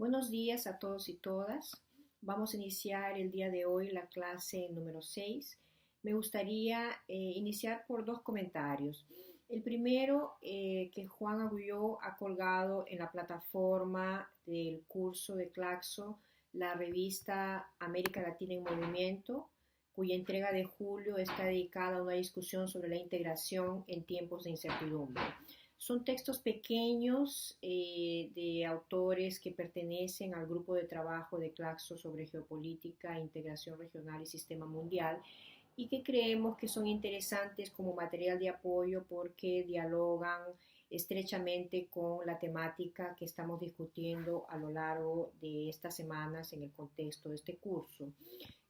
Buenos días a todos y todas. Vamos a iniciar el día de hoy la clase número 6. Me gustaría iniciar por dos comentarios. El primero, que Juan Agulló ha colgado en la plataforma del curso de Claxo la revista América Latina en Movimiento, cuya entrega de julio está dedicada a una discusión sobre la integración en tiempos de incertidumbre. Son textos pequeños de autores que pertenecen al grupo de trabajo de Claxo sobre geopolítica, integración regional y sistema mundial y que creemos que son interesantes como material de apoyo porque dialogan estrechamente con la temática que estamos discutiendo a lo largo de estas semanas en el contexto de este curso.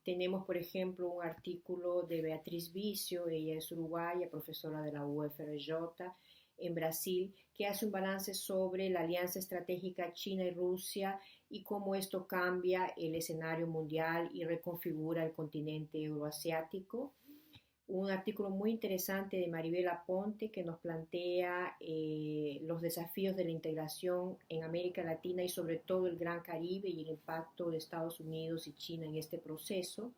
Tenemos, por ejemplo, un artículo de Beatriz Vicio, ella es uruguaya, profesora de la UFRJ, en Brasil, que hace un balance sobre la alianza estratégica China y Rusia y cómo esto cambia el escenario mundial y reconfigura el continente euroasiático. Un artículo muy interesante de Maribel Aponte que nos plantea los desafíos de la integración en América Latina y sobre todo el Gran Caribe y el impacto de Estados Unidos y China en este proceso.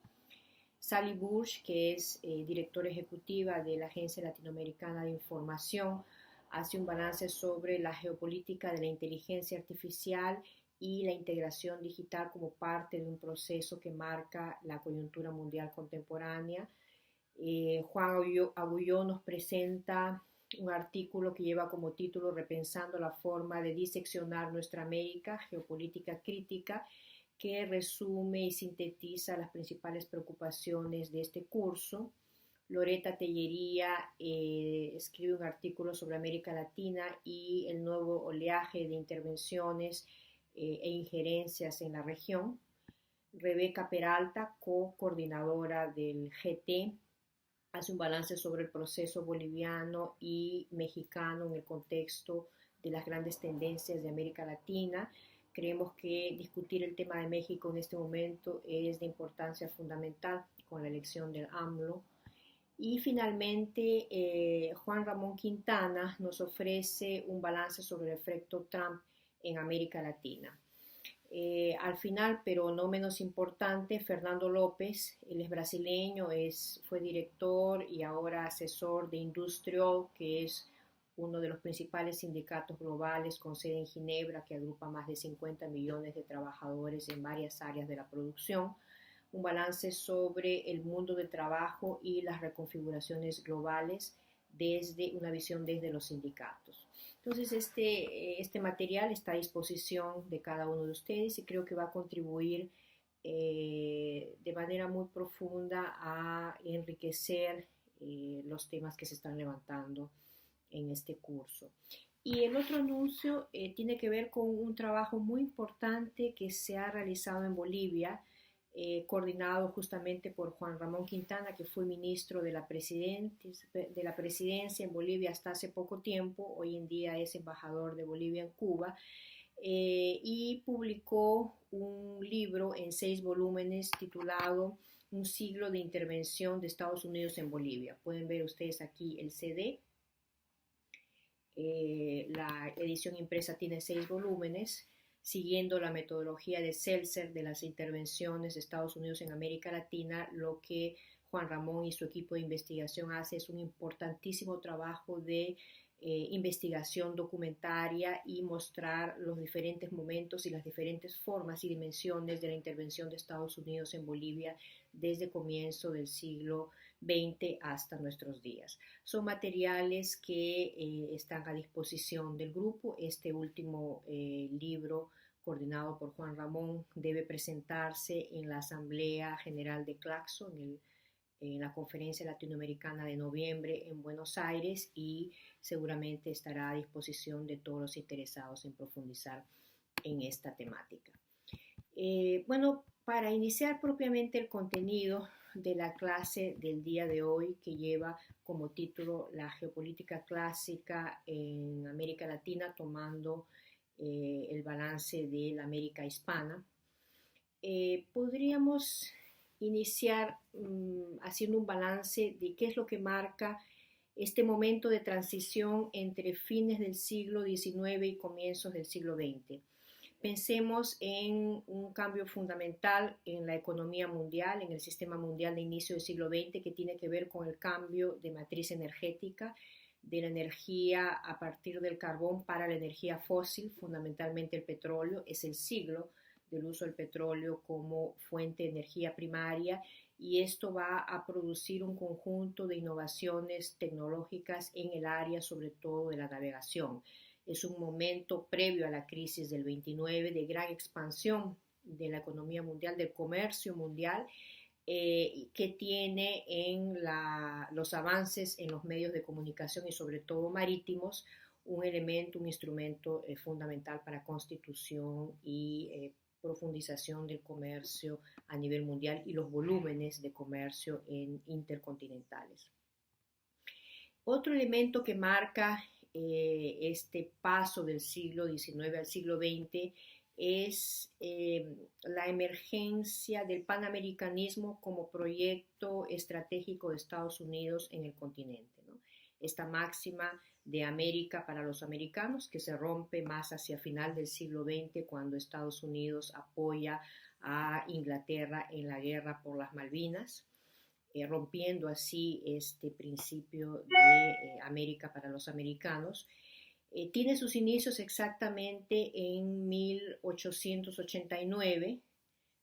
Sally Burch, que es directora ejecutiva de la Agencia Latinoamericana de Información, hace un balance sobre la geopolítica de la inteligencia artificial y la integración digital como parte de un proceso que marca la coyuntura mundial contemporánea. Juan Agulló nos presenta un artículo que lleva como título Repensando la forma de diseccionar nuestra América, geopolítica crítica, que resume y sintetiza las principales preocupaciones de este curso. Loretta Tellería escribe un artículo sobre América Latina y el nuevo oleaje de intervenciones e injerencias en la región. Rebeca Peralta, co-coordinadora del GT, hace un balance sobre el proceso boliviano y mexicano en el contexto de las grandes tendencias de América Latina. Creemos que discutir el tema de México en este momento es de importancia fundamental con la elección del AMLO. Y finalmente, Juan Ramón Quintana nos ofrece un balance sobre el efecto Trump en América Latina. Al final, pero no menos importante, Fernando López, él es brasileño, fue director y ahora asesor de Industrial, que es uno de los principales sindicatos globales con sede en Ginebra, que agrupa más de 50 millones de trabajadores en varias áreas de la producción. Un balance sobre el mundo del trabajo y las reconfiguraciones globales desde una visión desde los sindicatos. Entonces, este material está a disposición de cada uno de ustedes y creo que va a contribuir de manera muy profunda a enriquecer los temas que se están levantando en este curso. Y el otro anuncio tiene que ver con un trabajo muy importante que se ha realizado en Bolivia, coordinado justamente por Juan Ramón Quintana, que fue ministro de la presidencia en Bolivia hasta hace poco tiempo, hoy en día es embajador de Bolivia en Cuba, y publicó un libro en 6 volúmenes titulado Un siglo de intervención de Estados Unidos en Bolivia. Pueden ver ustedes aquí el CD. La edición impresa tiene 6 volúmenes, siguiendo la metodología de Seltzer de las intervenciones de Estados Unidos en América Latina. Lo que Juan Ramón y su equipo de investigación hace es un importantísimo trabajo de investigación documentaria y mostrar los diferentes momentos y las diferentes formas y dimensiones de la intervención de Estados Unidos en Bolivia desde comienzo del siglo XX hasta nuestros días. Son materiales que están a disposición del grupo. Este último libro, coordinado por Juan Ramón, debe presentarse en la Asamblea General de Claxo, en la Conferencia Latinoamericana de noviembre en Buenos Aires, y seguramente estará a disposición de todos los interesados en profundizar en esta temática. Bueno, para iniciar propiamente el contenido de la clase del día de hoy, que lleva como título La geopolítica clásica en América Latina, tomando el balance de la América hispana, podríamos iniciar haciendo un balance de qué es lo que marca este momento de transición entre fines del siglo XIX y comienzos del siglo XX. Pensemos en un cambio fundamental en la economía mundial, en el sistema mundial de inicio del siglo XX, que tiene que ver con el cambio de matriz energética, de la energía a partir del carbón para la energía fósil, fundamentalmente el petróleo. Es el siglo del uso del petróleo como fuente de energía primaria, y esto va a producir un conjunto de innovaciones tecnológicas en el área, sobre todo de la navegación. Es un momento previo a la crisis del 29 de gran expansión de la economía mundial, del comercio mundial, que tiene en los avances en los medios de comunicación y sobre todo marítimos un elemento, un instrumento fundamental para constitución y profundización del comercio a nivel mundial y los volúmenes de comercio intercontinentales. Otro elemento que marca este paso del siglo XIX al siglo XX es la emergencia del panamericanismo como proyecto estratégico de Estados Unidos en el continente, ¿no? Esta máxima de América para los americanos, que se rompe más hacia final del siglo XX, cuando Estados Unidos apoya a Inglaterra en la guerra por las Malvinas, rompiendo así este principio de América para los americanos. Tiene sus inicios exactamente en 1889,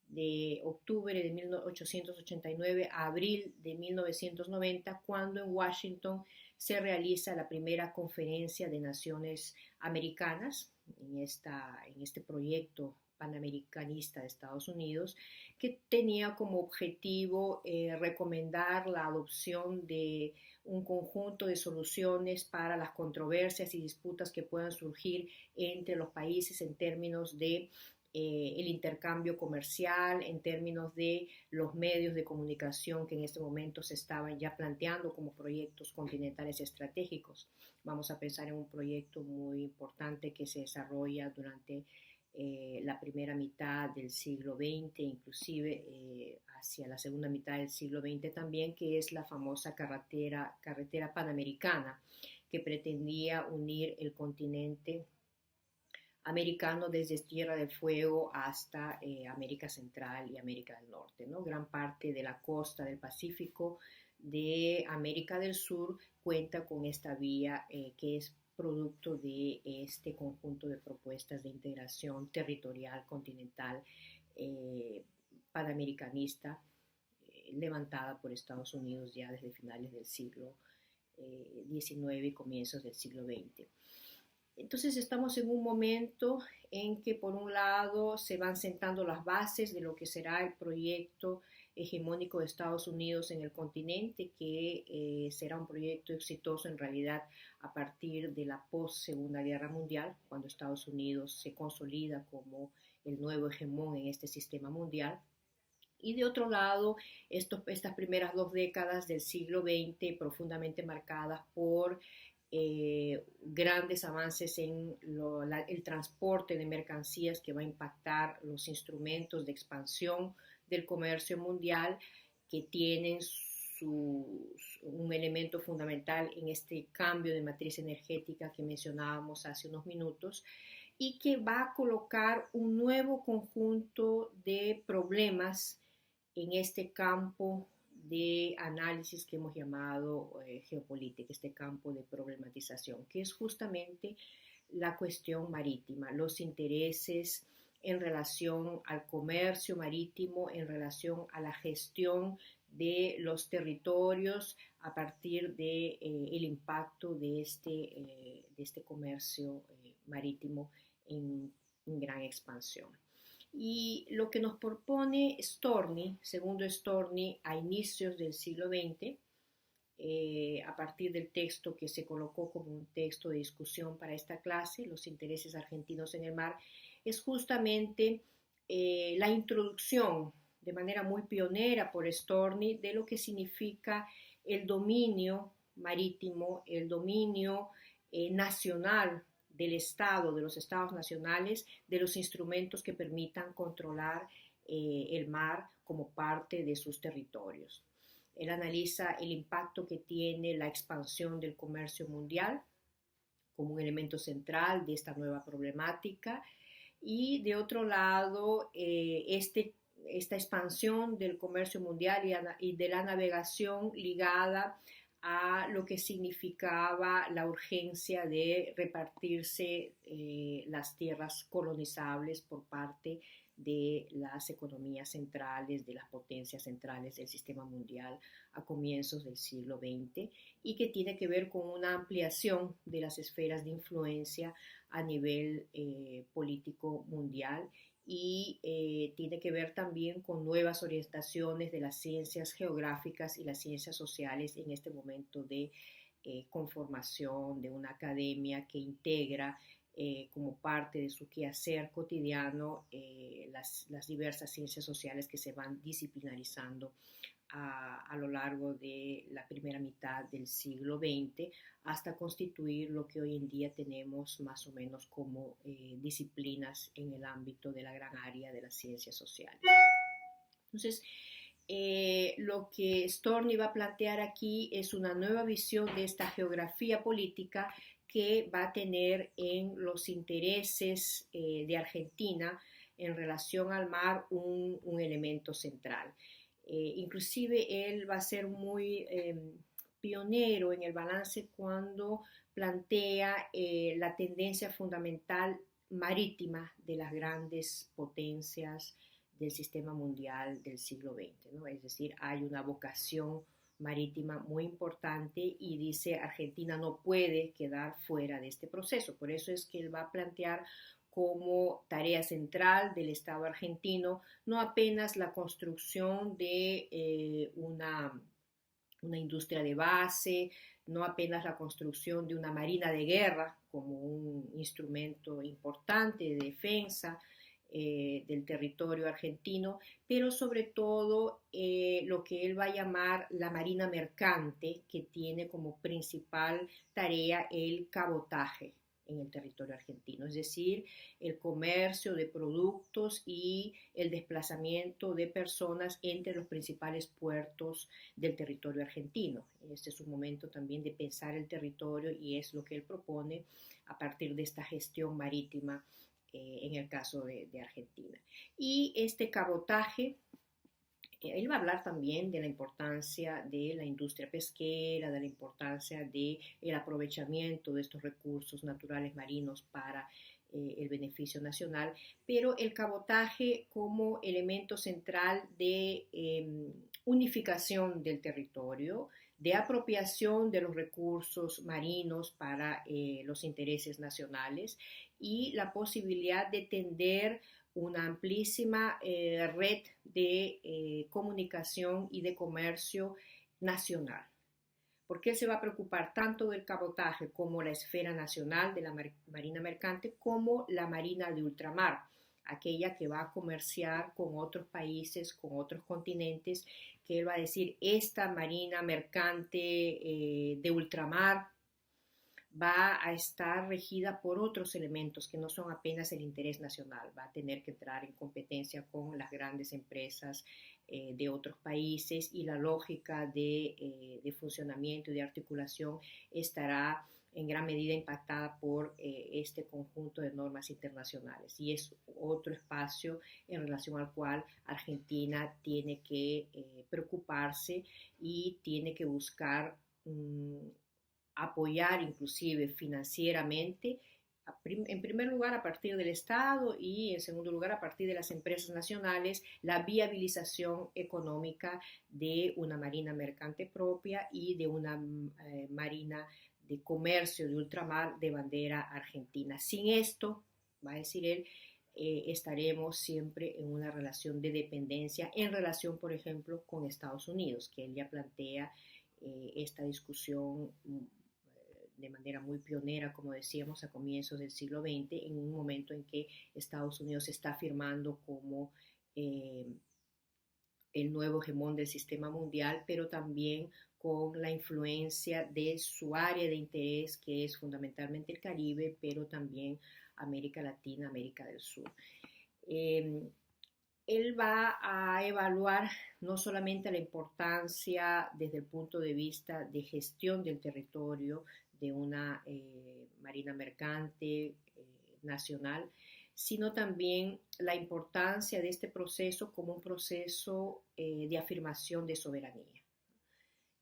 de octubre de 1889 a abril de 1990, cuando en Washington se realiza la primera conferencia de naciones americanas en este proyecto panamericanista de Estados Unidos, que tenía como objetivo recomendar la adopción de un conjunto de soluciones para las controversias y disputas que puedan surgir entre los países en términos de el intercambio comercial, en términos de los medios de comunicación que en este momento se estaban ya planteando como proyectos continentales estratégicos. Vamos a pensar en un proyecto muy importante que se desarrolla durante la primera mitad del siglo XX, inclusive hacia la segunda mitad del siglo XX también, que es la famosa carretera panamericana, que pretendía unir el continente americano desde Tierra del Fuego hasta América Central y América del Norte, ¿no? Gran parte de la costa del Pacífico de América del Sur cuenta con esta vía que es producto de este conjunto de propuestas de integración territorial continental panamericanista levantada por Estados Unidos ya desde finales del siglo XIX y comienzos del siglo XX. Entonces estamos en un momento en que por un lado se van sentando las bases de lo que será el proyecto hegemónico de Estados Unidos en el continente, que será un proyecto exitoso en realidad a partir de la post-Segunda Guerra Mundial, cuando Estados Unidos se consolida como el nuevo hegemón en este sistema mundial. Y de otro lado, estas primeras 2 décadas del siglo XX profundamente marcadas por grandes avances en el transporte de mercancías, que va a impactar los instrumentos de expansión del comercio mundial, que tienen un elemento fundamental en este cambio de matriz energética que mencionábamos hace unos minutos, y que va a colocar un nuevo conjunto de problemas en este campo de análisis que hemos llamado geopolítica, este campo de problematización, que es justamente la cuestión marítima, los intereses en relación al comercio marítimo, en relación a la gestión de los territorios a partir de el impacto de este comercio marítimo en gran expansión. Y lo que nos propone Storni, segundo Storni, a inicios del siglo XX, a partir del texto que se colocó como un texto de discusión para esta clase, Los intereses argentinos en el mar, es justamente la introducción de manera muy pionera por Storni de lo que significa el dominio marítimo, el dominio nacional del Estado, de los estados nacionales, de los instrumentos que permitan controlar el mar como parte de sus territorios. Él analiza el impacto que tiene la expansión del comercio mundial como un elemento central de esta nueva problemática. y de otro lado esta expansión del comercio mundial y de la navegación ligada a lo que significaba la urgencia de repartirse las tierras colonizables por parte de las economías centrales, de las potencias centrales del sistema mundial a comienzos del siglo XX, y que tiene que ver con una ampliación de las esferas de influencia a nivel político mundial, y tiene que ver también con nuevas orientaciones de las ciencias geográficas y las ciencias sociales en este momento de conformación de una academia que integra como parte de su quehacer cotidiano las diversas ciencias sociales que se van disciplinarizando a lo largo de la primera mitad del siglo XX hasta constituir lo que hoy en día tenemos más o menos como disciplinas en el ámbito de la gran área de las ciencias sociales. Entonces, lo que Storni va a plantear aquí es una nueva visión de esta geografía política que va a tener en los intereses de Argentina en relación al mar un elemento central. Inclusive él va a ser muy pionero en el balance cuando plantea la tendencia fundamental marítima de las grandes potencias del sistema mundial del siglo XX, ¿no? Es decir, hay una vocación marítima muy importante y dice Argentina no puede quedar fuera de este proceso. Por eso es que él va a plantear como tarea central del Estado argentino no apenas la construcción de una industria de base, no apenas la construcción de una marina de guerra como un instrumento importante de defensa del territorio argentino, pero sobre todo lo que él va a llamar la marina mercante, que tiene como principal tarea el cabotaje en el territorio argentino, es decir, el comercio de productos y el desplazamiento de personas entre los principales puertos del territorio argentino. Este es un momento también de pensar el territorio y es lo que él propone a partir de esta gestión marítima en el caso de Argentina. Y este cabotaje, él va a hablar también de la importancia de la industria pesquera, de la importancia del aprovechamiento de estos recursos naturales marinos para el beneficio nacional, pero el cabotaje como elemento central de unificación del territorio, de apropiación de los recursos marinos para los intereses nacionales y la posibilidad de tender una amplísima red de comunicación y de comercio nacional. ¿Por qué se va a preocupar tanto del cabotaje como la esfera nacional de la marina mercante como la marina de ultramar? Aquella que va a comerciar con otros países, con otros continentes, que él va a decir, esta marina mercante de ultramar va a estar regida por otros elementos que no son apenas el interés nacional, va a tener que entrar en competencia con las grandes empresas de otros países y la lógica de funcionamiento y de articulación estará en gran medida impactada por este conjunto de normas internacionales y es otro espacio en relación al cual Argentina tiene que preocuparse y tiene que buscar apoyar inclusive financieramente, en primer lugar a partir del Estado y en segundo lugar a partir de las empresas nacionales, la viabilización económica de una marina mercante propia y de una marina de comercio de ultramar de bandera argentina. Sin esto, va a decir él, estaremos siempre en una relación de dependencia en relación, por ejemplo, con Estados Unidos, que él ya plantea esta discusión de manera muy pionera, como decíamos, a comienzos del siglo XX, en un momento en que Estados Unidos se está afirmando como el nuevo hegemón del sistema mundial, pero también con la influencia de su área de interés, que es fundamentalmente el Caribe, pero también América Latina, América del Sur. Él va a evaluar no solamente la importancia desde el punto de vista de gestión del territorio de una marina mercante nacional, sino también la importancia de este proceso como un proceso de afirmación de soberanía.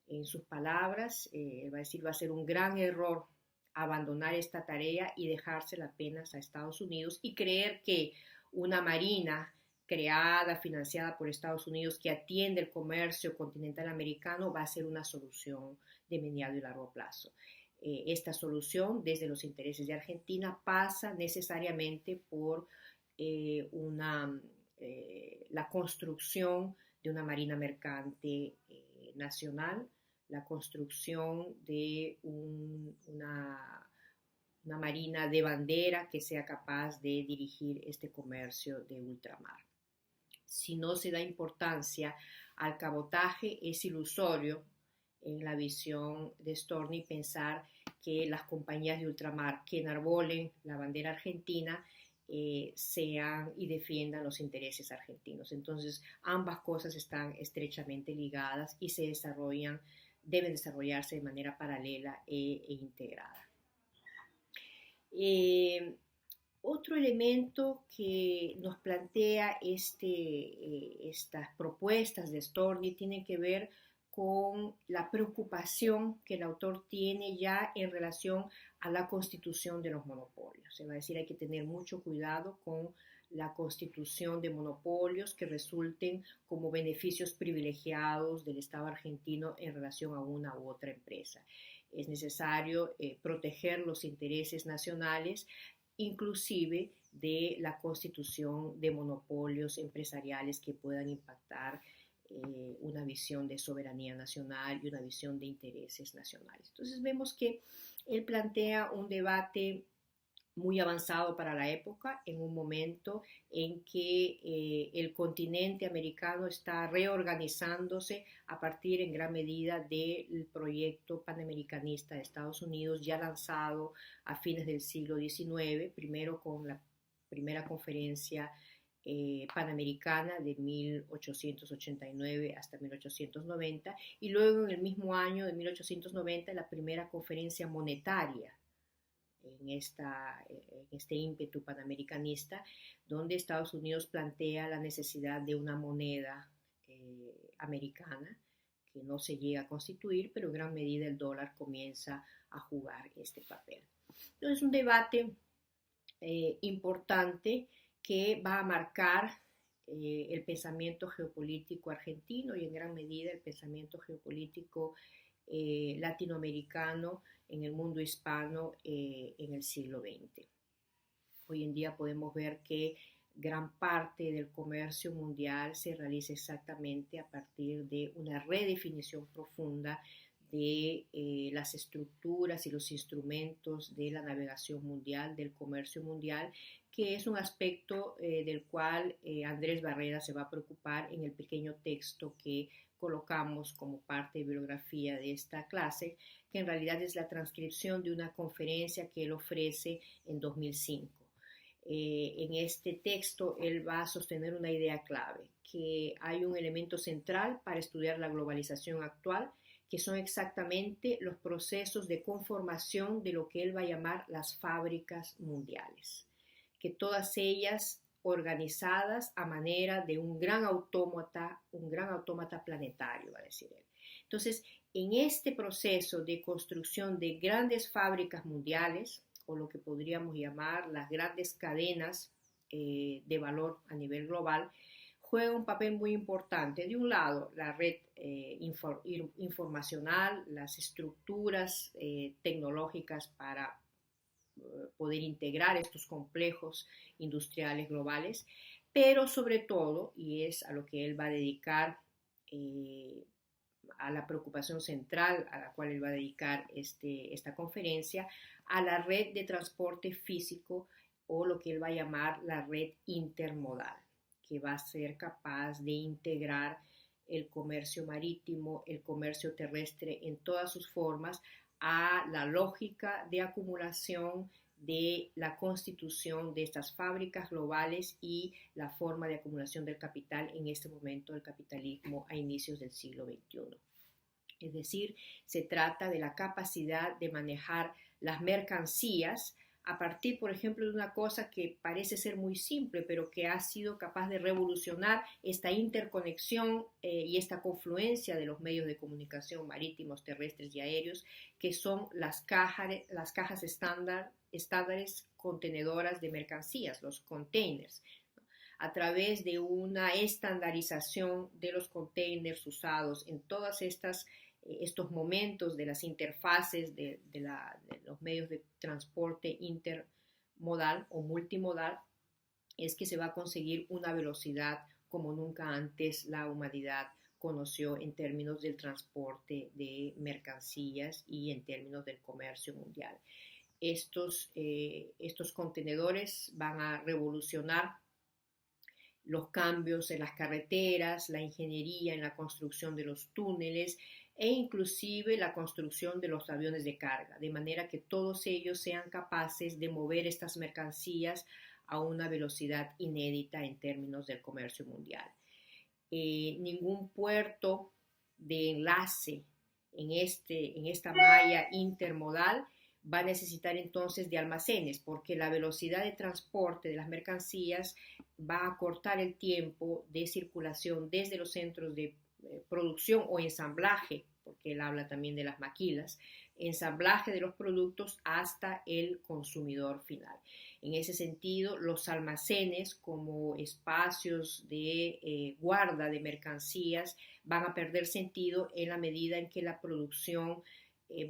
En sus palabras, él va a decir, va a ser un gran error abandonar esta tarea y dejársela apenas a Estados Unidos y creer que una marina creada, financiada por Estados Unidos, que atiende el comercio continental americano, va a ser una solución de mediano y largo plazo. Esta solución, desde los intereses de Argentina, pasa necesariamente por la construcción de una marina mercante nacional, la construcción de una marina de bandera que sea capaz de dirigir este comercio de ultramar. Si no se da importancia al cabotaje, es ilusorio en la visión de Storni pensar que las compañías de ultramar que enarbolen la bandera argentina sean y defiendan los intereses argentinos. Entonces, ambas cosas están estrechamente ligadas y deben desarrollarse de manera paralela e integrada. Otro elemento que nos plantea estas propuestas de Storni tiene que ver con la preocupación que el autor tiene ya en relación a la constitución de los monopolios. Se va a decir, hay que tener mucho cuidado con la constitución de monopolios que resulten como beneficios privilegiados del Estado argentino en relación a una u otra empresa. Es necesario proteger los intereses nacionales, inclusive de la constitución de monopolios empresariales que puedan impactar una visión de soberanía nacional y una visión de intereses nacionales. Entonces vemos que él plantea un debate muy avanzado para la época, en un momento en que el continente americano está reorganizándose a partir en gran medida del proyecto panamericanista de Estados Unidos, ya lanzado a fines del siglo XIX, primero con la primera conferencia panamericana de 1889 hasta 1890 y luego en el mismo año de 1890 la primera conferencia monetaria en este ímpetu panamericanista, donde Estados Unidos plantea la necesidad de una moneda americana que no se llega a constituir, pero en gran medida el dólar comienza a jugar este papel. Entonces, un debate importante que va a marcar el pensamiento geopolítico argentino y en gran medida el pensamiento geopolítico latinoamericano en el mundo hispano en el siglo XX. Hoy en día podemos ver que gran parte del comercio mundial se realiza exactamente a partir de una redefinición profunda de las estructuras y los instrumentos de la navegación mundial, del comercio mundial, que es un aspecto del cual Andrés Barrera se va a preocupar en el pequeño texto que colocamos como parte de bibliografía de esta clase, que en realidad es la transcripción de una conferencia que él ofrece en 2005. En este texto él va a sostener una idea clave, que hay un elemento central para estudiar la globalización actual, que son exactamente los procesos de conformación de lo que él va a llamar las fábricas mundiales, que todas ellas organizadas a manera de un gran autómata planetario, va a decir él. Entonces, en este proceso de construcción de grandes fábricas mundiales, o lo que podríamos llamar las grandes cadenas de valor a nivel global, juega un papel muy importante. De un lado, la red informacional, las estructuras tecnológicas para poder integrar estos complejos industriales globales, pero sobre todo, y es a lo que él va a dedicar, a la preocupación central a la cual él va a dedicar esta conferencia, a la red de transporte físico o lo que él va a llamar la red intermodal, que va a ser capaz de integrar el comercio marítimo, el comercio terrestre en todas sus formas, a la lógica de acumulación de la constitución de estas fábricas globales y la forma de acumulación del capital en este momento del capitalismo a inicios del siglo XXI. Es decir, se trata de la capacidad de manejar las mercancías a partir, por ejemplo, de una cosa que parece ser muy simple, pero que ha sido capaz de revolucionar esta interconexión y esta confluencia de los medios de comunicación marítimos, terrestres y aéreos, que son las cajas estándares contenedoras de mercancías, los containers, a través de una estandarización de los containers usados en todas estos momentos de las interfaces de los medios de transporte intermodal o multimodal, es que se va a conseguir una velocidad como nunca antes la humanidad conoció en términos del transporte de mercancías y en términos del comercio mundial. Estos contenedores van a revolucionar los cambios en las carreteras, la ingeniería en la construcción de los túneles e inclusive la construcción de los aviones de carga, de manera que todos ellos sean capaces de mover estas mercancías a una velocidad inédita en términos del comercio mundial. Ningún puerto de enlace en esta malla intermodal va a necesitar entonces de almacenes, porque la velocidad de transporte de las mercancías va a cortar el tiempo de circulación desde los centros de producción o ensamblaje, porque él habla también de las maquilas, ensamblaje de los productos hasta el consumidor final. En ese sentido, los almacenes como espacios de guarda de mercancías van a perder sentido en la medida en que la producción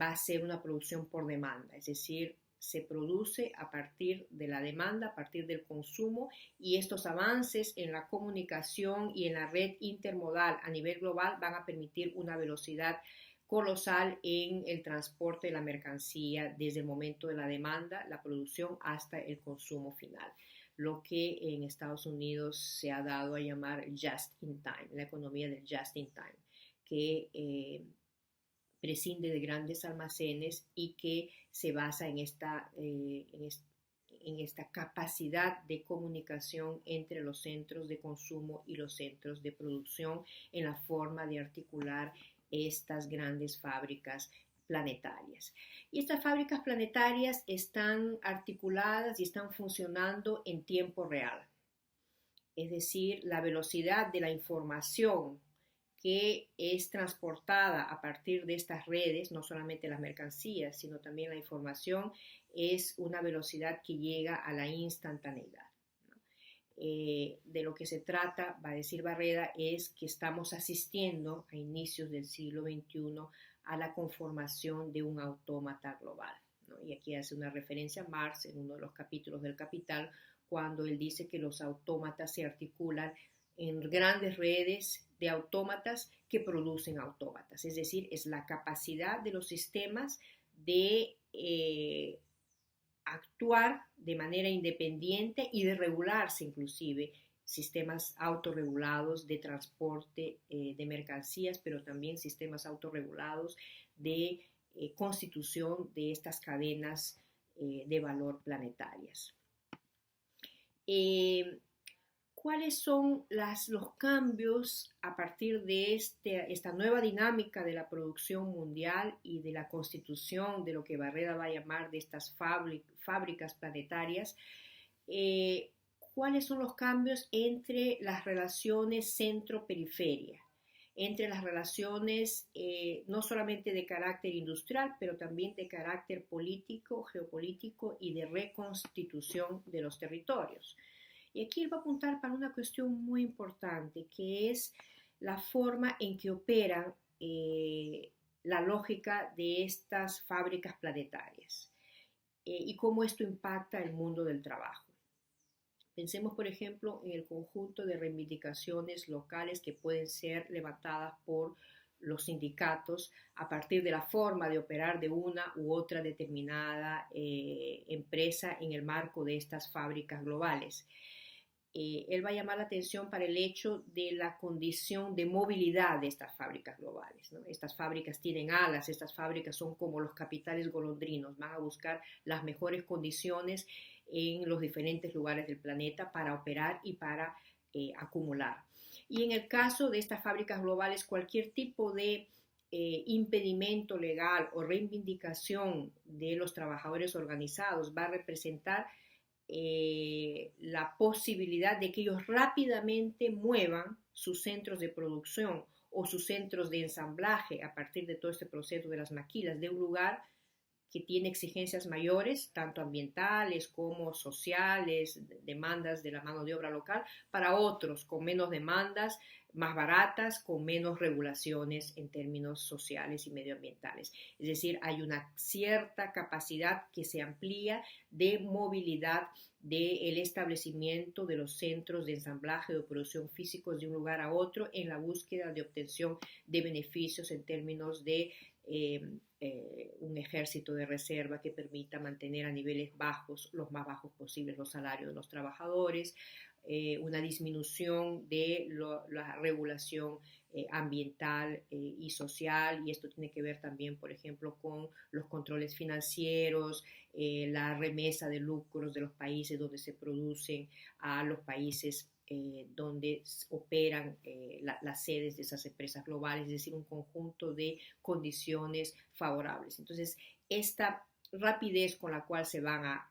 va a ser una producción por demanda, es decir, se produce a partir de la demanda, a partir del consumo, y estos avances en la comunicación y en la red intermodal a nivel global van a permitir una velocidad colosal en el transporte de la mercancía desde el momento de la demanda, la producción, hasta el consumo final, lo que en Estados Unidos se ha dado a llamar just in time, la economía del just in time, que prescinde de grandes almacenes y que se basa en esta capacidad de comunicación entre los centros de consumo y los centros de producción en la forma de articular estas grandes fábricas planetarias. Y estas fábricas planetarias están articuladas y están funcionando en tiempo real. Es decir, la velocidad de la información que es transportada a partir de estas redes, no solamente las mercancías, sino también la información, es una velocidad que llega a la instantaneidad. De lo que se trata, va a decir Barreda, es que estamos asistiendo a inicios del siglo XXI a la conformación de un autómata global, ¿no? Y aquí hace una referencia a Marx en uno de los capítulos del Capital, cuando él dice que los autómatas se articulan en grandes redes de autómatas que producen autómatas, es decir, es la capacidad de los sistemas de actuar de manera independiente y de regularse inclusive, sistemas autorregulados de transporte de mercancías, pero también sistemas autorregulados de constitución de estas cadenas de valor planetarias. ¿Cuáles son los cambios a partir de esta nueva dinámica de la producción mundial y de la constitución de lo que Barreda va a llamar de estas fábricas planetarias? ¿Cuáles son los cambios entre las relaciones centro-periferia? Entre las relaciones no solamente de carácter industrial, pero también de carácter político, geopolítico y de reconstitución de los territorios. Y aquí él va a apuntar para una cuestión muy importante, que es la forma en que opera la lógica de estas fábricas planetarias y cómo esto impacta el mundo del trabajo. Pensemos, por ejemplo, en el conjunto de reivindicaciones locales que pueden ser levantadas por los sindicatos a partir de la forma de operar de una u otra determinada empresa en el marco de estas fábricas globales. Él va a llamar la atención para el hecho de la condición de movilidad de estas fábricas globales, ¿no? Estas fábricas tienen alas, estas fábricas son como los capitales golondrinos, van a buscar las mejores condiciones en los diferentes lugares del planeta para operar y para acumular. Y en el caso de estas fábricas globales, cualquier tipo de impedimento legal o reivindicación de los trabajadores organizados va a representar la posibilidad de que ellos rápidamente muevan sus centros de producción o sus centros de ensamblaje a partir de todo este proceso de las maquilas de un lugar que tiene exigencias mayores, tanto ambientales como sociales, demandas de la mano de obra local, para otros con menos demandas, más baratas, con menos regulaciones en términos sociales y medioambientales. Es decir, hay una cierta capacidad que se amplía de movilidad del establecimiento de los centros de ensamblaje o de producción físicos de un lugar a otro en la búsqueda de obtención de beneficios en términos de un ejército de reserva que permita mantener a niveles bajos, los más bajos posibles, los salarios de los trabajadores, una disminución de la regulación ambiental y social, y esto tiene que ver también, por ejemplo, con los controles financieros, la remesa de lucros de los países donde se producen a los países donde operan las sedes de esas empresas globales, es decir, un conjunto de condiciones favorables. Entonces, esta rapidez con la cual se van a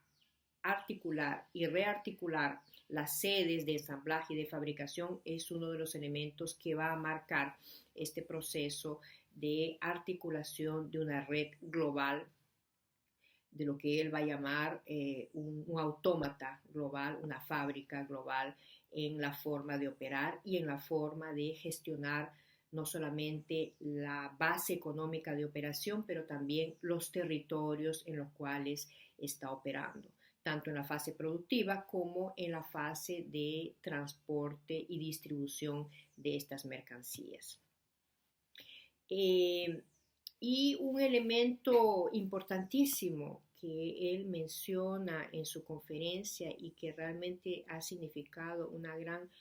articular y rearticular las sedes de ensamblaje y de fabricación es uno de los elementos que va a marcar este proceso de articulación de una red global, de lo que él va a llamar un autómata global, una fábrica global en la forma de operar y en la forma de gestionar no solamente la base económica de operación, pero también los territorios en los cuales está operando, tanto en la fase productiva como en la fase de transporte y distribución de estas mercancías. Y un elemento importantísimo que él menciona en su conferencia y que realmente ha significado una gran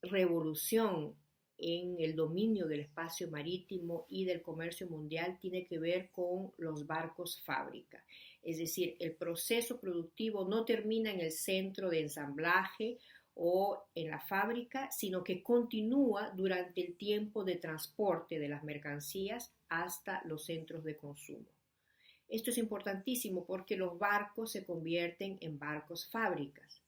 revolución en el dominio del espacio marítimo y del comercio mundial tiene que ver con los barcos fábrica. Es decir, el proceso productivo no termina en el centro de ensamblaje o en la fábrica, sino que continúa durante el tiempo de transporte de las mercancías hasta los centros de consumo. Esto es importantísimo porque los barcos se convierten en barcos fábricas.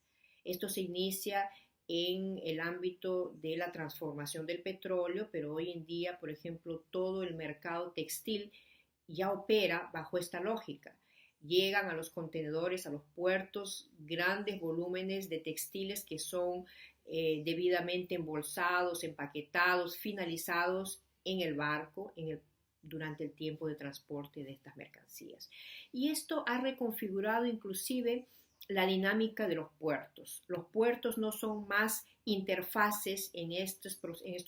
Esto se inicia en el ámbito de la transformación del petróleo, pero hoy en día, por ejemplo, todo el mercado textil ya opera bajo esta lógica. Llegan a los contenedores, a los puertos, grandes volúmenes de textiles que son debidamente embolsados, empaquetados, finalizados en el barco, durante el tiempo de transporte de estas mercancías. Y esto ha reconfigurado inclusive la dinámica de los puertos. Los puertos no son más interfaces en estos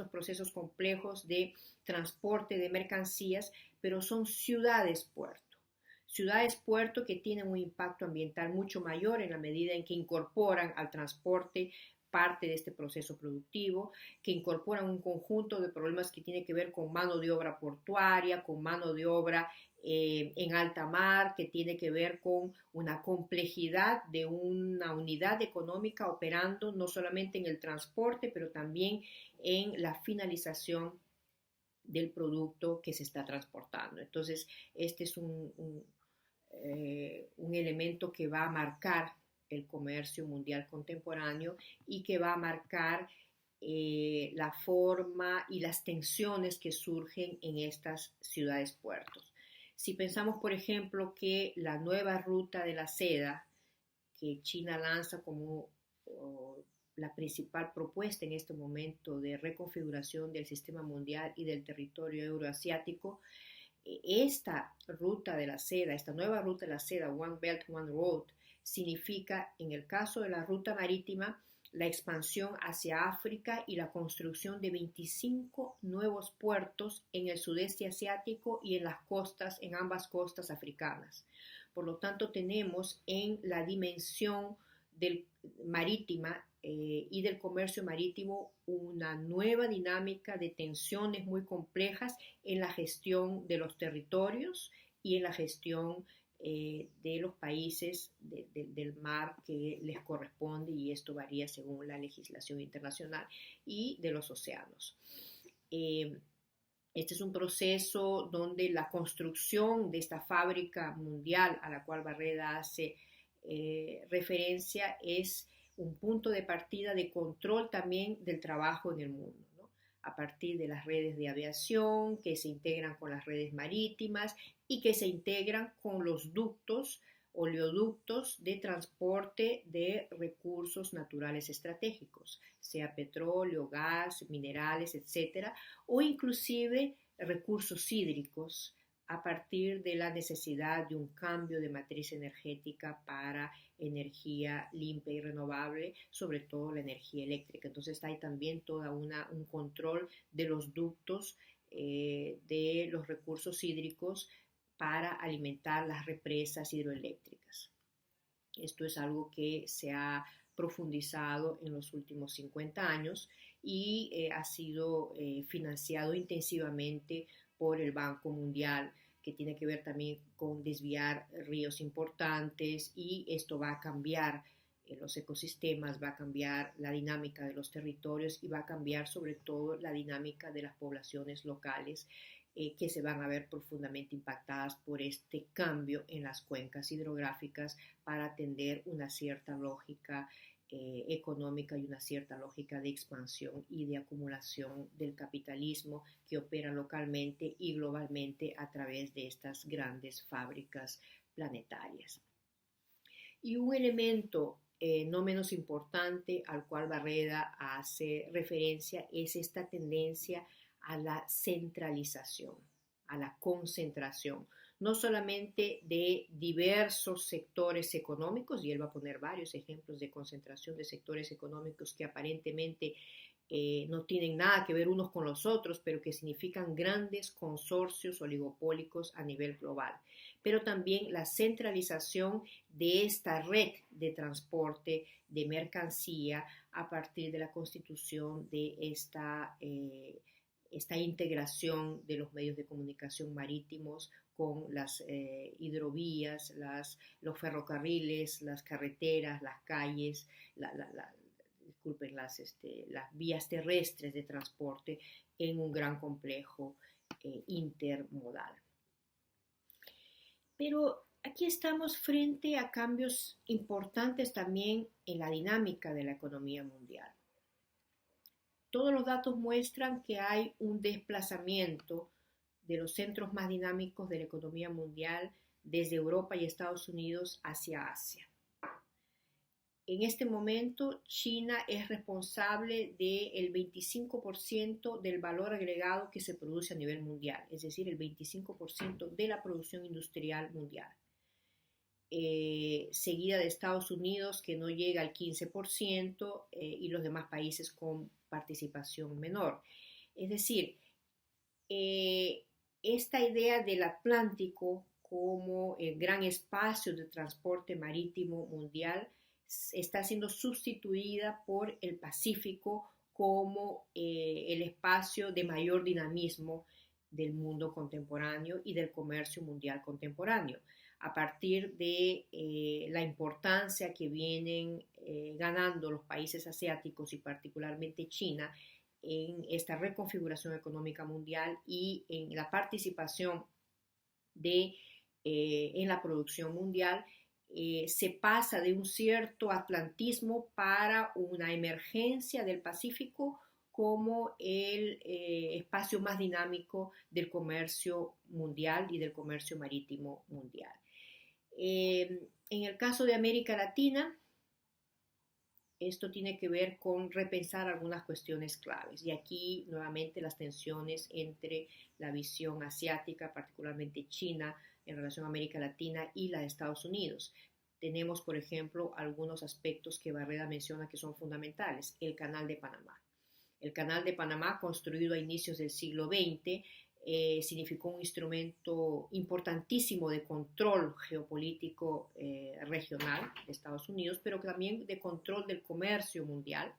procesos complejos de transporte de mercancías, pero son ciudades-puerto. Ciudades-puerto que tienen un impacto ambiental mucho mayor en la medida en que incorporan al transporte parte de este proceso productivo, que incorporan un conjunto de problemas que tienen que ver con mano de obra portuaria, con mano de obra en alta mar, que tiene que ver con una complejidad de una unidad económica operando no solamente en el transporte, pero también en la finalización del producto que se está transportando. Entonces, este es un elemento que va a marcar el comercio mundial contemporáneo y que va a marcar la forma y las tensiones que surgen en estas ciudades-puertos. Si pensamos, por ejemplo, que la nueva ruta de la seda que China lanza como la principal propuesta en este momento de reconfiguración del sistema mundial y del territorio euroasiático, esta ruta de la seda, esta nueva ruta de la seda, One Belt, One Road, significa, en el caso de la ruta marítima, la expansión hacia África y la construcción de 25 nuevos puertos en el sudeste asiático y en las costas, en ambas costas africanas. Por lo tanto, tenemos en la dimensión marítima y del comercio marítimo una nueva dinámica de tensiones muy complejas en la gestión de los territorios y en la gestión de los países del mar que les corresponde, y esto varía según la legislación internacional, y de los océanos. Este es un proceso donde la construcción de esta fábrica mundial a la cual Barreda hace referencia es un punto de partida de control también del trabajo en el mundo, ¿no? A partir de las redes de aviación que se integran con las redes marítimas y que se integran con los ductos, oleoductos de transporte de recursos naturales estratégicos, sea petróleo, gas, minerales, etcétera, o inclusive recursos hídricos a partir de la necesidad de un cambio de matriz energética para energía limpia y renovable, sobre todo la energía eléctrica. Entonces hay también toda un control de los ductos de los recursos hídricos para alimentar las represas hidroeléctricas. Esto es algo que se ha profundizado en los últimos 50 años y ha sido financiado intensivamente por el Banco Mundial, que tiene que ver también con desviar ríos importantes, y esto va a cambiar los ecosistemas, va a cambiar la dinámica de los territorios y va a cambiar sobre todo la dinámica de las poblaciones locales que se van a ver profundamente impactadas por este cambio en las cuencas hidrográficas para atender una cierta lógica económica y una cierta lógica de expansión y de acumulación del capitalismo que opera localmente y globalmente a través de estas grandes fábricas planetarias. Y un elemento no menos importante al cual Barreda hace referencia es esta tendencia a la centralización, a la concentración, no solamente de diversos sectores económicos, y él va a poner varios ejemplos de concentración de sectores económicos que aparentemente no tienen nada que ver unos con los otros, pero que significan grandes consorcios oligopólicos a nivel global, pero también la centralización de esta red de transporte de mercancía a partir de la constitución de esta integración de los medios de comunicación marítimos con las hidrovías, los ferrocarriles, las carreteras, las calles, disculpen, las vías terrestres de transporte en un gran complejo intermodal. Pero aquí estamos frente a cambios importantes también en la dinámica de la economía mundial. Todos los datos muestran que hay un desplazamiento de los centros más dinámicos de la economía mundial desde Europa y Estados Unidos hacia Asia. En este momento, China es responsable del 25% del valor agregado que se produce a nivel mundial, es decir, el 25% de la producción industrial mundial. Seguida de Estados Unidos, que no llega al 15%, y los demás países con participación menor. Es decir, esta idea del Atlántico como el gran espacio de transporte marítimo mundial está siendo sustituida por el Pacífico como el espacio de mayor dinamismo del mundo contemporáneo y del comercio mundial contemporáneo, a partir de la importancia que vienen ganando los países asiáticos y particularmente China en esta reconfiguración económica mundial y en la participación en la producción mundial. Se pasa de un cierto atlantismo para una emergencia del Pacífico como el espacio más dinámico del comercio mundial y del comercio marítimo mundial. En el caso de América Latina, esto tiene que ver con repensar algunas cuestiones claves. Y aquí nuevamente las tensiones entre la visión asiática, particularmente China, en relación a América Latina y la de Estados Unidos. Tenemos, por ejemplo, algunos aspectos que Barreda menciona que son fundamentales. El Canal de Panamá. El Canal de Panamá, construido a inicios del siglo XX, significó un instrumento importantísimo de control geopolítico regional de Estados Unidos, pero también de control del comercio mundial,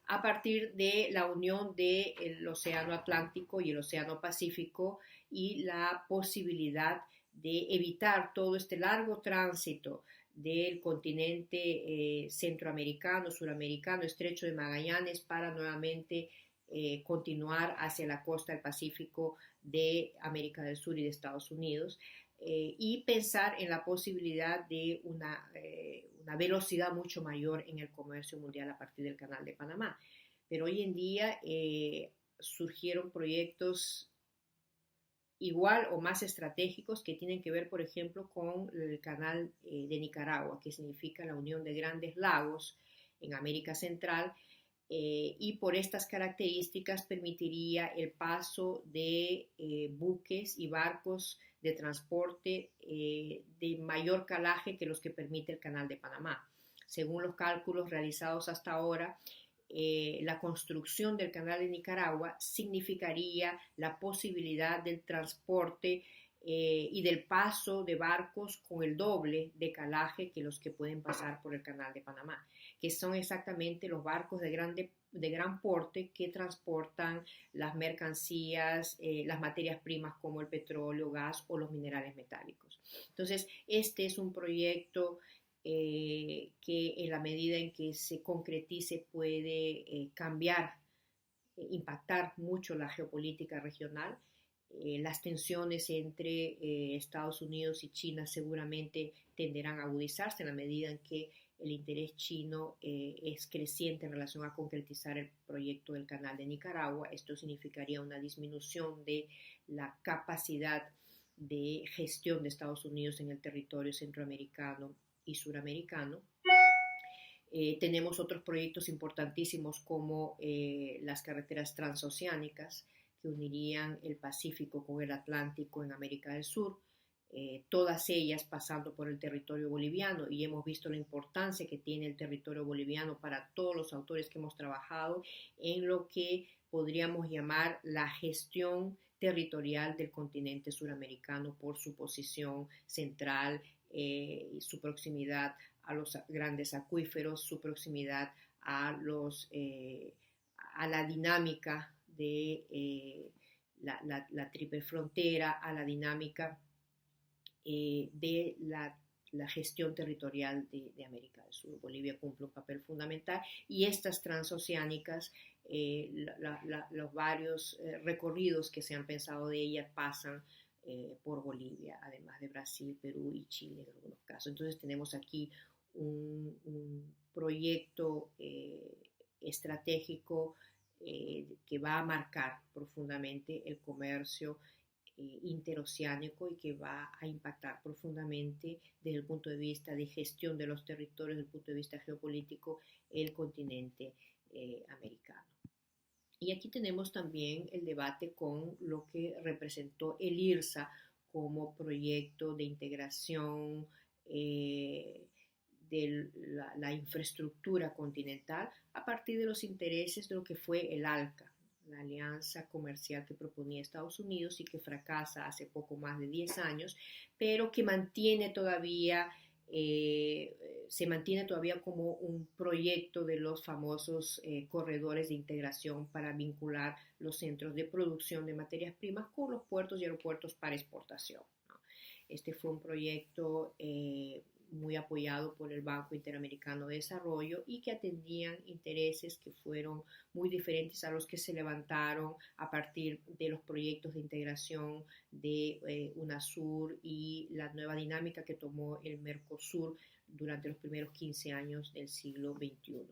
a partir de la unión del Océano Atlántico y el Océano Pacífico y la posibilidad de evitar todo este largo tránsito del continente centroamericano, suramericano, estrecho de Magallanes, para nuevamente continuar hacia la costa del Pacífico de América del Sur y de Estados Unidos, y pensar en la posibilidad de una velocidad mucho mayor en el comercio mundial a partir del Canal de Panamá. Pero hoy en día surgieron proyectos igual o más estratégicos que tienen que ver, por ejemplo, con el canal de Nicaragua, que significa la unión de grandes lagos en América Central, y por estas características permitiría el paso de buques y barcos de transporte de mayor calaje que los que permite el Canal de Panamá. Según los cálculos realizados hasta ahora, la construcción del Canal de Nicaragua significaría la posibilidad del transporte y del paso de barcos con el doble de calaje que los que pueden pasar por el Canal de Panamá, que son exactamente los barcos de gran porte que transportan las mercancías, las materias primas como el petróleo, gas o los minerales metálicos. Entonces, este es un proyecto que en la medida en que se concretice puede cambiar, impactar mucho la geopolítica regional. Las tensiones entre Estados Unidos y China seguramente tenderán a agudizarse en la medida en que el interés chino es creciente en relación a concretizar el proyecto del Canal de Nicaragua. Esto significaría una disminución de la capacidad de gestión de Estados Unidos en el territorio centroamericano y suramericano. Tenemos otros proyectos importantísimos como las carreteras transoceánicas que unirían el Pacífico con el Atlántico en América del Sur, todas ellas pasando por el territorio boliviano, y hemos visto la importancia que tiene el territorio boliviano para todos los autores que hemos trabajado en lo que podríamos llamar la gestión territorial del continente suramericano por su posición central, su proximidad a los grandes acuíferos, su proximidad a la dinámica de la triple frontera, a la dinámica de la gestión territorial de América del Sur. Bolivia cumple un papel fundamental, y estas transoceánicas, los varios recorridos que se han pensado de ellas pasan por Bolivia, además de Brasil, Perú y Chile en algunos casos. Entonces tenemos aquí un proyecto estratégico que va a marcar profundamente el comercio interoceánico, y que va a impactar profundamente desde el punto de vista de gestión de los territorios, desde el punto de vista geopolítico, el continente americano. Y aquí tenemos también el debate con lo que representó el IRSA como proyecto de integración de la infraestructura continental a partir de los intereses de lo que fue el ALCA, la alianza comercial que proponía Estados Unidos y que fracasa hace poco más de 10 años, pero que se mantiene todavía como un proyecto de los famosos corredores de integración para vincular los centros de producción de materias primas con los puertos y aeropuertos para exportación, ¿no? Este fue un proyecto muy apoyado por el Banco Interamericano de Desarrollo, y que atendían intereses que fueron muy diferentes a los que se levantaron a partir de los proyectos de integración de UNASUR y la nueva dinámica que tomó el Mercosur durante los primeros 15 años del siglo XXI.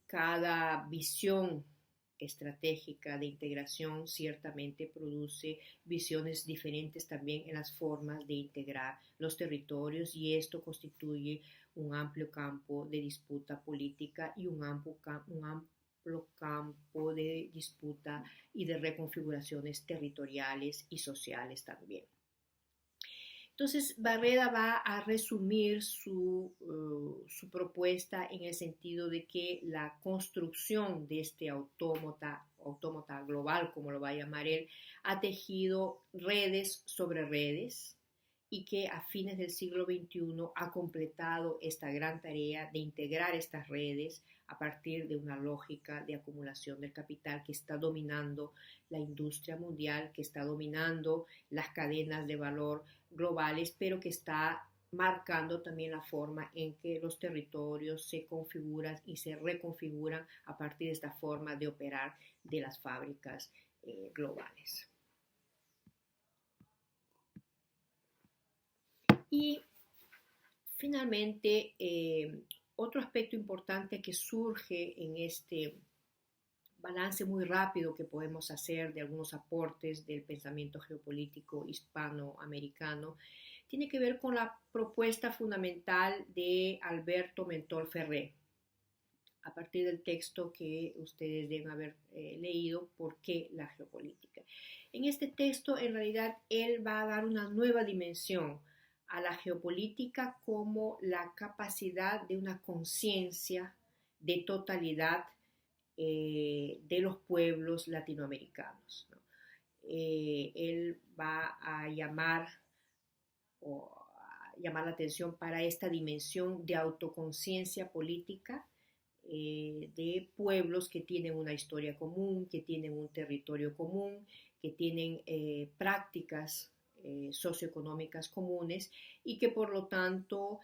Cada visión estratégica de integración ciertamente produce visiones diferentes también en las formas de integrar los territorios, y esto constituye un amplio campo de disputa política y un amplio campo de disputa y de reconfiguraciones territoriales y sociales también. Entonces, Barreda va a resumir su propuesta en el sentido de que la construcción de este autómata global, como lo va a llamar él, ha tejido redes sobre redes, y que a fines del siglo XXI ha completado esta gran tarea de integrar estas redes a partir de una lógica de acumulación del capital que está dominando la industria mundial, que está dominando las cadenas de valor globales, pero que está marcando también la forma en que los territorios se configuran y se reconfiguran a partir de esta forma de operar de las fábricas globales. Y finalmente, otro aspecto importante que surge en este balance muy rápido que podemos hacer de algunos aportes del pensamiento geopolítico hispanoamericano tiene que ver con la propuesta fundamental de Alberto Mentol Ferré, a partir del texto que ustedes deben haber leído, ¿Por qué la geopolítica? En este texto, en realidad, él va a dar una nueva dimensión a la geopolítica como la capacidad de una conciencia de totalidad de los pueblos latinoamericanos, ¿no? Él va a llamar la atención para esta dimensión de autoconciencia política de pueblos que tienen una historia común, que tienen un territorio común, que tienen prácticas socioeconómicas comunes y que por lo tanto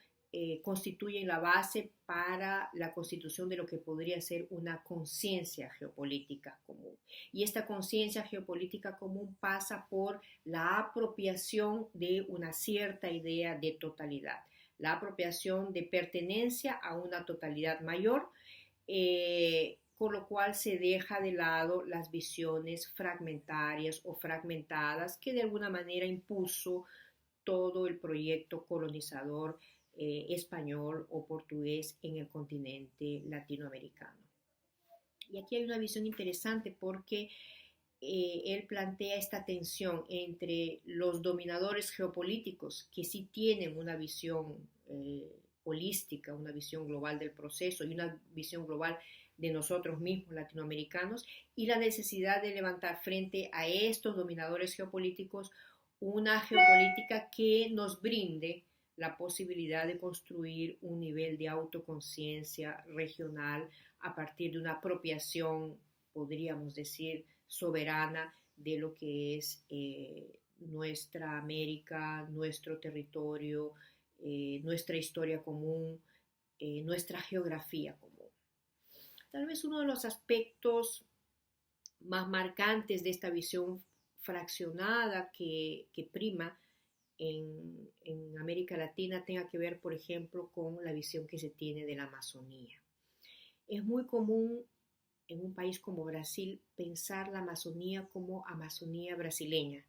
constituyen la base para la constitución de lo que podría ser una conciencia geopolítica común. Y esta conciencia geopolítica común pasa por la apropiación de una cierta idea de totalidad, la apropiación de pertenencia a una totalidad mayor, con lo cual se deja de lado las visiones fragmentarias o fragmentadas que de alguna manera impuso todo el proyecto colonizador español o portugués en el continente latinoamericano. Y aquí hay una visión interesante porque él plantea esta tensión entre los dominadores geopolíticos que sí tienen una visión holística, una visión global del proceso y una visión global de nosotros mismos latinoamericanos, y la necesidad de levantar frente a estos dominadores geopolíticos una geopolítica que nos brinde la posibilidad de construir un nivel de autoconciencia regional a partir de una apropiación, podríamos decir, soberana de lo que es nuestra América, nuestro territorio, nuestra historia común, nuestra geografía común. Tal vez uno de los aspectos más marcantes de esta visión fraccionada que prima en América Latina tenga que ver, por ejemplo, con la visión que se tiene de la Amazonía. Es muy común en un país como Brasil pensar la Amazonía como Amazonía brasileña,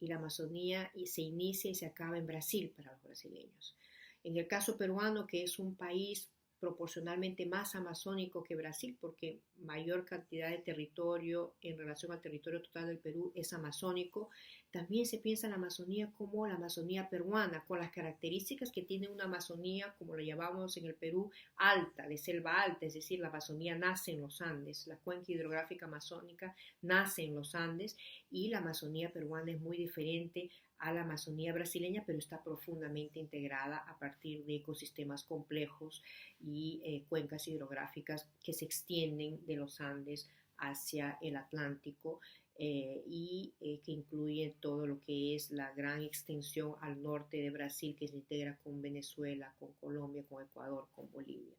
y la Amazonía se inicia y se acaba en Brasil para los brasileños. En el caso peruano, que es un país proporcionalmente más amazónico que Brasil, porque mayor cantidad de territorio en relación al territorio total del Perú es amazónico, también se piensa en la Amazonía como la Amazonía peruana, con las características que tiene una Amazonía, como lo llamamos en el Perú, alta, de selva alta, es decir, la Amazonía nace en los Andes, la cuenca hidrográfica amazónica nace en los Andes, y la Amazonía peruana es muy diferente a la Amazonía brasileña, pero está profundamente integrada a partir de ecosistemas complejos y cuencas hidrográficas que se extienden de los Andes hacia el Atlántico, que incluye todo lo que es la gran extensión al norte de Brasil, que se integra con Venezuela, con Colombia, con Ecuador, con Bolivia.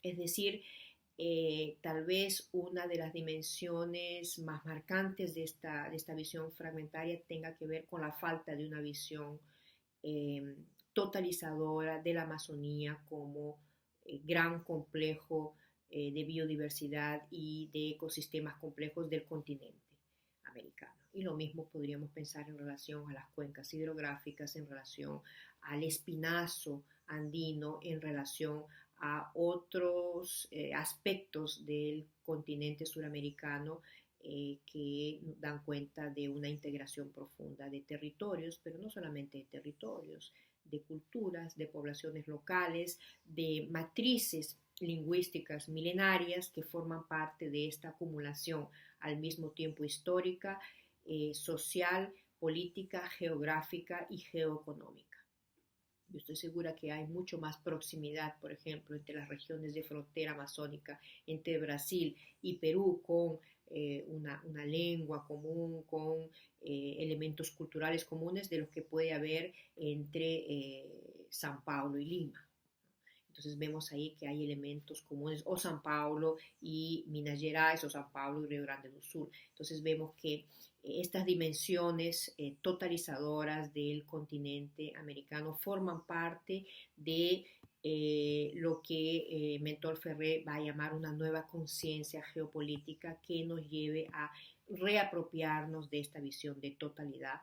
Es decir, tal vez una de las dimensiones más marcantes de esta visión fragmentaria tenga que ver con la falta de una visión totalizadora de la Amazonía como gran complejo de biodiversidad y de ecosistemas complejos del continente americano. Y lo mismo podríamos pensar en relación a las cuencas hidrográficas, en relación al espinazo andino, en relación a otros aspectos del continente suramericano que dan cuenta de una integración profunda de territorios, pero no solamente de territorios, de culturas, de poblaciones locales, de matrices lingüísticas milenarias que forman parte de esta acumulación al mismo tiempo histórica, social, política, geográfica y geoeconómica. Yo estoy segura que hay mucho más proximidad, por ejemplo, entre las regiones de frontera amazónica, entre Brasil y Perú, con una lengua común, con elementos culturales comunes, de los que puede haber entre San Paulo y Lima. Entonces vemos ahí que hay elementos comunes, o San Paulo y Minas Gerais, o San Paulo y Río Grande do Sul. Entonces vemos que estas dimensiones totalizadoras del continente americano forman parte de lo que Mentor Ferré va a llamar una nueva conciencia geopolítica que nos lleve a reapropiarnos de esta visión de totalidad,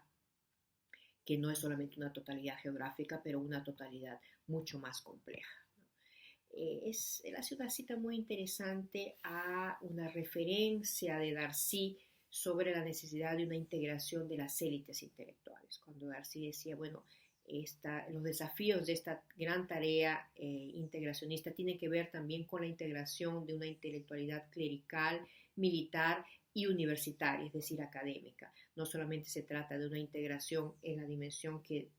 que no es solamente una totalidad geográfica, pero una totalidad mucho más compleja. Él hace una cita muy interesante a una referencia de Darcy sobre la necesidad de una integración de las élites intelectuales. Cuando Darcy decía, bueno, los desafíos de esta gran tarea integracionista tienen que ver también con la integración de una intelectualidad clerical, militar y universitaria, es decir, académica. No solamente se trata de una integración en la dimensión que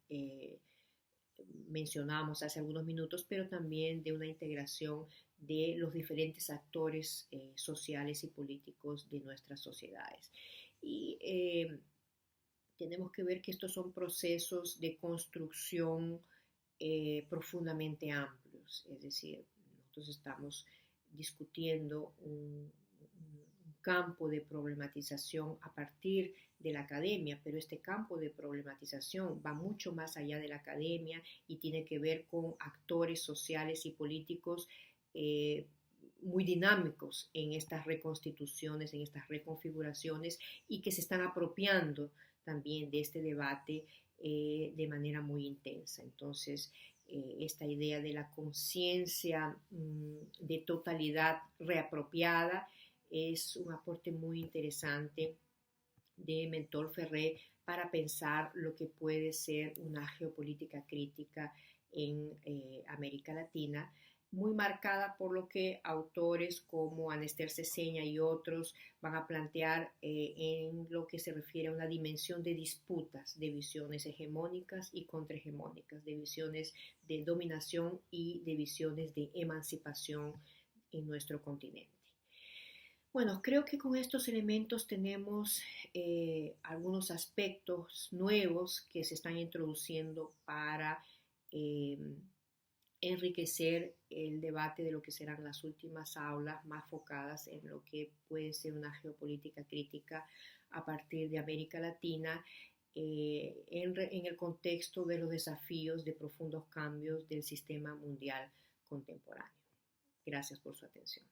mencionamos hace algunos minutos, pero también de una integración de los diferentes actores sociales y políticos de nuestras sociedades. Y tenemos que ver que estos son procesos de construcción profundamente amplios, es decir, nosotros estamos discutiendo un campo de problematización a partir de la academia, pero este campo de problematización va mucho más allá de la academia y tiene que ver con actores sociales y políticos muy dinámicos en estas reconstituciones, en estas reconfiguraciones y que se están apropiando también de este debate de manera muy intensa. Entonces, esta idea de la conciencia de totalidad reapropiada es un aporte muy interesante de Mentor Ferré para pensar lo que puede ser una geopolítica crítica en América Latina, muy marcada por lo que autores como Anester Ceseña y otros van a plantear en lo que se refiere a una dimensión de disputas, de visiones hegemónicas y contrahegemónicas, de visiones de dominación y de visiones de emancipación en nuestro continente. Bueno, creo que con estos elementos tenemos algunos aspectos nuevos que se están introduciendo para enriquecer el debate de lo que serán las últimas aulas más focadas en lo que puede ser una geopolítica crítica a partir de América Latina en el contexto de los desafíos de profundos cambios del sistema mundial contemporáneo. Gracias por su atención.